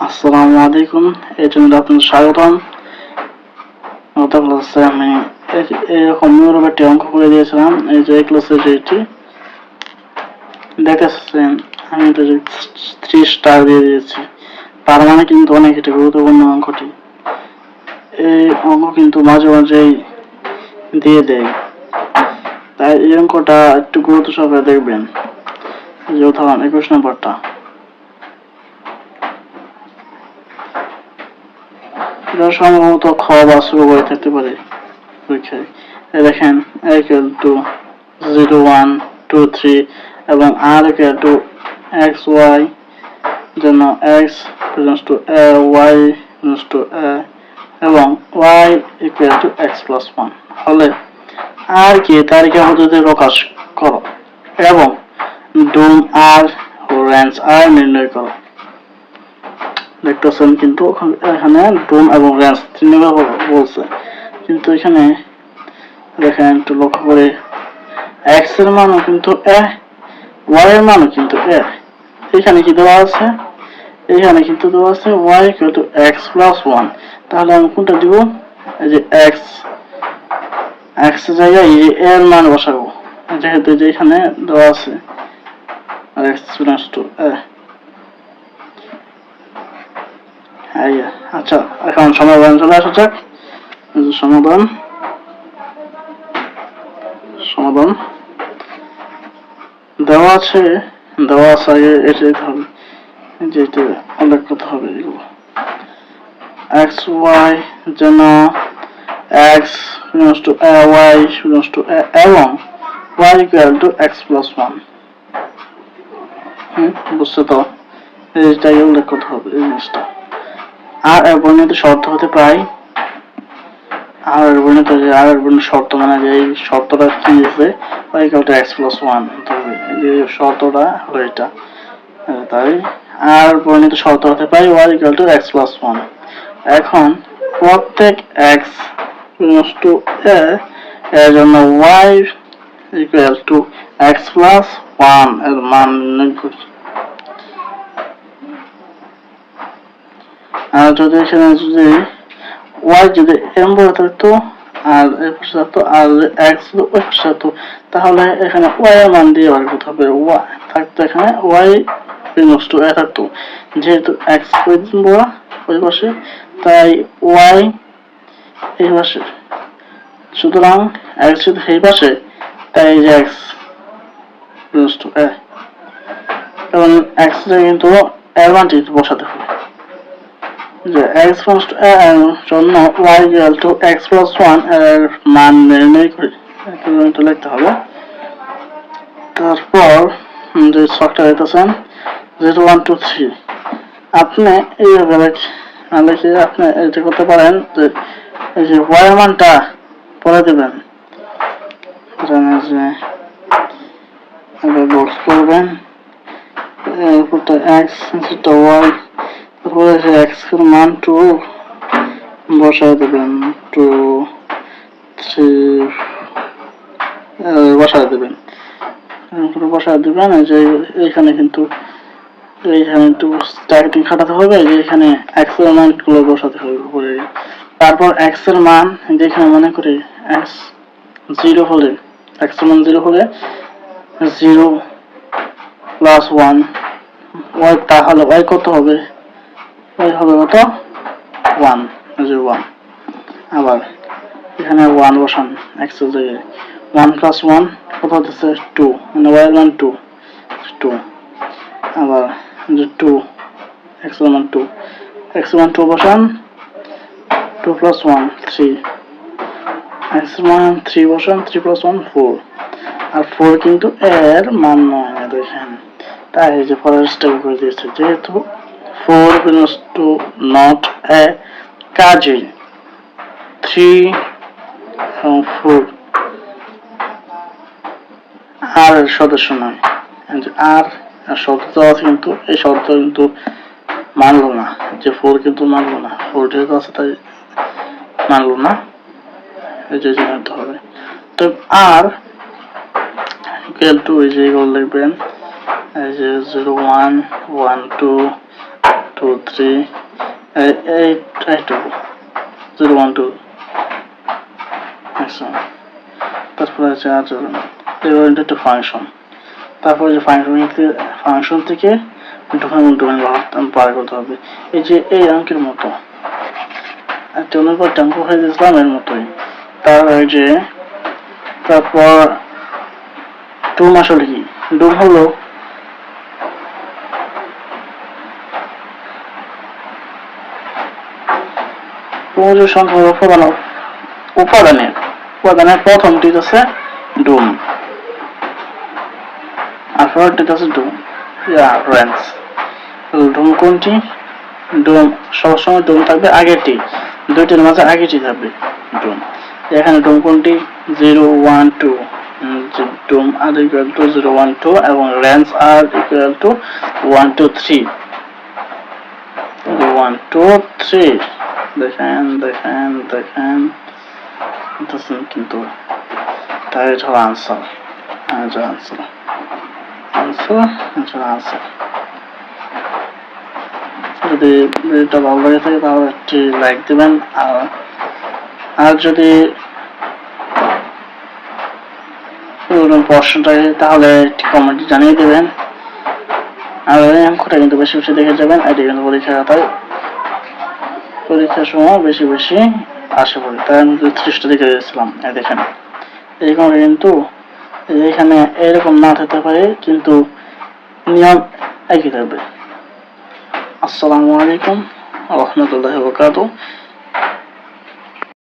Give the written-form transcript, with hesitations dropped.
আসসালামু আলাইকুম। এই জন্য আপনাদের স্বাগতম। গত ক্লাসে আমি এরকম নিউরোবেটে অঙ্ক করে দিয়েছিলাম। এই যে এই ক্লাসে যেটি দেখেছেন, আমি এটা 3 স্টার দিয়ে দিয়েছি। তার মানে কিন্তু অনেক এটা গুরুত্বপূর্ণ অঙ্কটি। এই অঙ্ক কিন্তু মাঝে মাঝেই দিয়ে দেয়, তাই এই অঙ্কটা একটু গুরুত্ব সহকারে দেখবেন। যে উদাহরণ 21 নম্বরটা, এটা সম্ভবত খ বা ছ বই থাকতে পারে পরীক্ষায়। দেখেন equal to 0 1 2 3 এবং r equal to xy, জন্য x belongs to a, y belongs to a এবং y equal to x plus 1 হলে r কে তারিখের পদ্ধতিতে প্রকাশ করো এবং ডোম r ও রেঞ্জ r নির্ণয় করো। দেখতেছেন কিন্তু এখানে ডোম এবং রেঞ্জ নির্ণয় বলছে, কিন্তু এখানে দেখেন একটু লক্ষ্য করে x এর মানও কিন্তু a, y এর মানও কিন্তু a। এখানে কি দেওয়া আছে? এখানে কিন্তু দেওয়া আছে y equal to x plus 1। তাহলে আমি কোনটা দিব? এই যে x এর জায়গায় এই a এর মান বসাবো, যেহেতু যে এখানে দেওয়া আছে x belongs to a। আচ্ছা, এখন সমাধান চলে আসা যাক। সমাধান দেওয়া আছে আগে এটা হবে, যেটা উল্লেখ করতে হবে এগুলো x y, যেন x belongs to a, y belongs to a এবং y equal to x plus 1। বুঝছো তো? এইটাই উল্লেখ করতে হবে এই জিনিসটা। আর এর বর্ণিত শর্ত হতে পাই, আর এর বর্ণিত শর্ত মানে যে এই শর্তটা কি আছে, y equal to x plus 1 তবে এই শর্তটা হলো এটা। তাই আর বর্ণিত শর্ত হতে পাই y equal to x plus 1। এখন প্রত্যেক x belongs to a এর জন্য y equal to x plus 1 এর মান নির্ণয় করি। আর যদি এখানে যদি y যদি m বড় থাকতো আর এর পাশে থাকতো আর x ওই পাশে থাকতো, তাহলে এখানে y এর মান দিয়ে বার করতে হবে। y থাকতো এখানে y belongs to a থাকতো, যেহেতু x বড় ওই পাশে তাই y এই পাশে, সুতরাং x যদি এই পাশে তাই এই যে x belongs to a এবং x এর কিন্তু এর মানটি বসাতে হবে। যে x belongs to a এর জন্য y equal to x plus 1 এর মান নির্ণয় করি, এটা লিখতে হবে। তারপর যে ছকটা দিতেছেন 0 1 2 3, আপনি এইভাবে লিখে আপনি এটা করতে পারেন যে এই যে y এর মানটা পরে দেবেন, জানেন যে এবার বক্স করবেন, এরপরটা x সেটা y, তারপরে যে x এর মান 2 বসায় দেবেন, 2 3 বসায় দেবেন। বসায় দেবেন এই যে এইখানে কিন্তু একটু স্ট্যাকিং খাটাতে হবে, যে এখানে x এর মান গুলো বসাতে হবে উপরে। তারপর x এর মান যেখানে মনে করি x 0 হলে, x এর মান 0 হলে 0 প্লাস 1 y, তাহলে y কত হবে? y হবে কত? 1, 1। আবার এখানে 1 বসান x এর জায়গায়, 1 প্লাস 1 কত হচ্ছে 2, মানে y এর মান 2। আবার 2 x এর মান 2, x এর মান 2 বসান, 2 প্লাস 1 3, x এর মান 3 বসান, 3 প্লাস 1 4, আর 4 কিন্তু এর মান নয় দেখেন, তাই এই যে পরের স্টেপ করে দিয়েছে, যেহেতু 4 belongs to not a, কাজেই 3 এবং 4 আর এর সদস্য নয়। আর শর্ত আছে, কিন্তু এই শর্ত কিন্তু মানলো না, যে 4 কিন্তু মানলো না, 4 যেহেতু আছে তাই মানলো না, এই যে জানতে হবে। তো আর ইকুয়াল টু এই যে এগুলো লিখবেন, এই যে 0 1 1 2 2 3 8 2 0 1 2 আচ্ছা তারপরে আছে আর এবার একটা ফাংশন তারপরে যে ফাংশন থেকে ডোমেন বার করতে হবে এই যে এই অঙ্কের মতো একটা অনুপাত অঙ্ক হয়ে দিয়েছিলাম এর মতোই যে তারপর ডোম আসলে কি ডোম হলো ক্রোমোজোম সংখ্যা উপাদানের প্রথমটি হচ্ছে ডোম আর পরেরটি হচ্ছে ডোম রেঞ্জ ডোম কোনটি ডোম সবসময় ডোম থাকবে আগেরটি দুইটির মাঝে আগেরটি থাকবে ডোম এখানে ডোম কোনটি 0 1 2 ডোম আর ইকুয়াল টু 0 1 2 এবং রেঞ্জ আর ইকুয়াল টু 1 2 3 1 2 3 দেখেন কিন্তু তাই এটা হলো আনসার যদি ভিডিওটা ভালো লাগে থাকে তাহলে একটি লাইক দিবেন আর যদি প্রশ্ন থাকে তাহলে একটি কমেন্টে জানিয়ে দেবেন আর এই অঙ্কটা কিন্তু বেশি বেশি দেখে যাবেন এটি কিন্তু পরীক্ষার সময় বেশি বেশি আসে পড়ে তাই আমি 30টা দেখে দিয়েছিলাম দেখেন এইরকম কিন্তু এখানে এরকম না থাকতে পারে কিন্তু নিয়ম একই থাকবে। আসসালামু আলাইকুম ওয়া রাহমাতুল্লাহি ওয়া বারাকাতুহু।